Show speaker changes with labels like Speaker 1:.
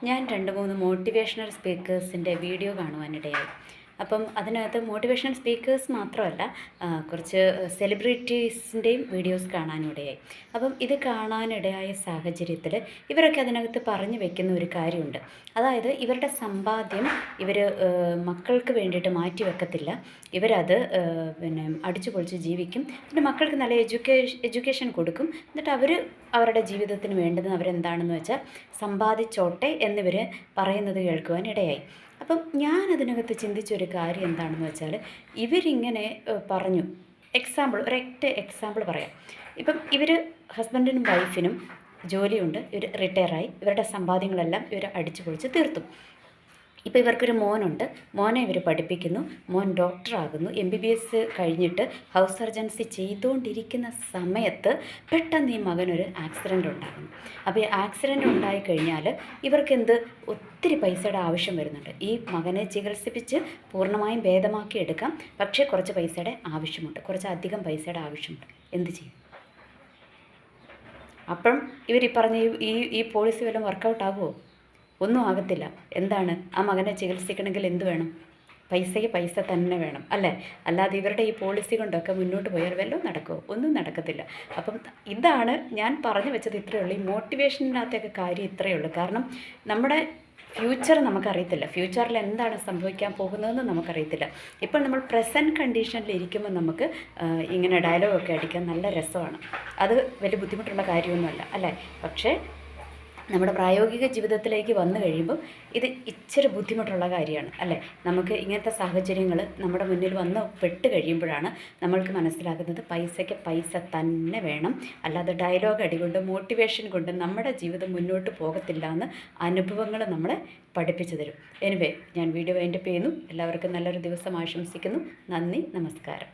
Speaker 1: ഞാൻ 2-3 motivational സ്പീക്കേഴ്സിൻ്റെ video കാണുവാനിടയായി. അപ്പം അതിനകത്ത് മോട്ടിവേഷണൽ സ്പീക്കേഴ്സ് മാത്രമല്ല, കുറച്ച് സെലിബ്രിറ്റീസിൻ്റെയും വീഡിയോസ് കാണാനിടയായി. അപ്പം ഇത് കാണാനിടയായ സാഹചര്യത്തിൽ ഇവരൊക്കെ അതിനകത്ത് പറഞ്ഞു വെക്കുന്ന ഒരു കാര്യമുണ്ട്. അതായത് ഇവരുടെ സമ്പാദ്യം ഇവർ മക്കൾക്ക് വേണ്ടിയിട്ട് മാറ്റി വെക്കത്തില്ല. ഇവരത് അടിച്ചു പൊളിച്ച് ജീവിക്കും. പിന്നെ മക്കൾക്ക് നല്ല എഡ്യൂക്കേഷൻ കൊടുക്കും. എന്നിട്ട് അവരുടെ ജീവിതത്തിന് വേണ്ടത് അവരെന്താണെന്ന് വെച്ചാൽ സമ്പാദിച്ചോട്ടെ എന്നിവർ പറയുന്നത് കേൾക്കുവാനിടയായി. അപ്പം ഞാനതിനകത്ത് ചിന്തിച്ചൊരു കാര്യം എന്താണെന്ന് വെച്ചാൽ, ഇവരിങ്ങനെ പറഞ്ഞു. ഒരൊറ്റ എക്സാമ്പിൾ പറയാം. ഇപ്പം ഇവർ ഹസ്ബൻഡിനും വൈഫിനും ജോലിയുണ്ട്, ഇവർ റിട്ടയറായി, ഇവരുടെ സമ്പാദ്യങ്ങളെല്ലാം ഇവർ അടിച്ചു പൊളിച്ച് തീർത്തു. ഇപ്പോൾ ഇവർക്കൊരു മോനുണ്ട്. മോനെ ഇവർ പഠിപ്പിക്കുന്നു. മോൻ ഡോക്ടറാകുന്നു. MBBS കഴിഞ്ഞിട്ട് ഹൗസ് സർജൻസി ചെയ്തുകൊണ്ടിരിക്കുന്ന സമയത്ത് പെട്ടെന്ന് ഈ മകനൊരു ആക്സിഡൻ്റ് ഉണ്ടാകുന്നു. അപ്പോൾ ഈ ആക്സിഡൻ്റ് ഉണ്ടായിക്കഴിഞ്ഞാൽ ഇവർക്കെന്ത് ഒത്തിരി പൈസയുടെ ആവശ്യം വരുന്നുണ്ട്. ഈ മകനെ ചികിത്സിപ്പിച്ച് പൂർണ്ണമായും ഭേദമാക്കി എടുക്കാം, പക്ഷേ കുറച്ച് പൈസയുടെ ആവശ്യമുണ്ട്, കുറച്ച് അധികം പൈസയുടെ ആവശ്യമുണ്ട്. എന്ത് ചെയ്യും? അപ്പം ഇവർ പറഞ്ഞ ഈ പോളിസി വല്ലതും വർക്കൗട്ട് ആകുമോ? ഒന്നും ആകത്തില്ല. എന്താണ്, ആ മകനെ ചികിത്സിക്കണമെങ്കിൽ എന്ത് വേണം? പൈസയ്ക്ക് പൈസ തന്നെ വേണം, അല്ലേ? അല്ലാതെ ഇവരുടെ ഈ പോളിസി കൊണ്ടൊക്കെ മുന്നോട്ട് പോയാൽ വല്ലതും നടക്കുമോ? ഒന്നും നടക്കത്തില്ല. അപ്പം ഇതാണ് ഞാൻ പറഞ്ഞു വെച്ചത്. ഇത്രയേ ഉള്ളൂ. ഈ മോട്ടിവേഷനകത്തൊക്കെ കാര്യം ഇത്രയേ ഉള്ളൂ. കാരണം നമ്മുടെ ഫ്യൂച്ചർ നമുക്കറിയത്തില്ല. ഫ്യൂച്ചറിൽ എന്താണ് സംഭവിക്കാൻ പോകുന്നതെന്ന് നമുക്കറിയത്തില്ല. ഇപ്പോൾ നമ്മൾ പ്രസൻറ്റ് കണ്ടീഷനിൽ ഇരിക്കുമ്പോൾ നമുക്ക് ഇങ്ങനെ ഡയലോഗൊക്കെ അടിക്കാൻ നല്ല രസമാണ്. അത് വലിയ ബുദ്ധിമുട്ടുള്ള കാര്യമൊന്നുമല്ല, അല്ലേ? പക്ഷേ നമ്മുടെ പ്രായോഗിക ജീവിതത്തിലേക്ക് വന്നു കഴിയുമ്പോൾ ഇത് ഇച്ചിരി ബുദ്ധിമുട്ടുള്ള കാര്യമാണ്, അല്ലേ? നമുക്ക് ഇങ്ങനത്തെ സാഹചര്യങ്ങൾ നമ്മുടെ മുന്നിൽ വന്ന് പെട്ട് കഴിയുമ്പോഴാണ് നമ്മൾക്ക് മനസ്സിലാകുന്നത് പൈസയ്ക്ക് പൈസ തന്നെ വേണം, അല്ലാതെ ഡയലോഗ് അടികൊണ്ട് മോട്ടിവേഷൻ കൊണ്ട് നമ്മുടെ ജീവിതം മുന്നോട്ട് പോകത്തില്ല എന്ന് അനുഭവങ്ങൾ നമ്മളെ പഠിപ്പിച്ചു തരും. എനിവേ, ഞാൻ വീഡിയോ വൈൻഡപ്പ് ചെയ്യുന്നു. എല്ലാവർക്കും നല്ലൊരു ദിവസം ആശംസിക്കുന്നു. നന്ദി, നമസ്കാരം.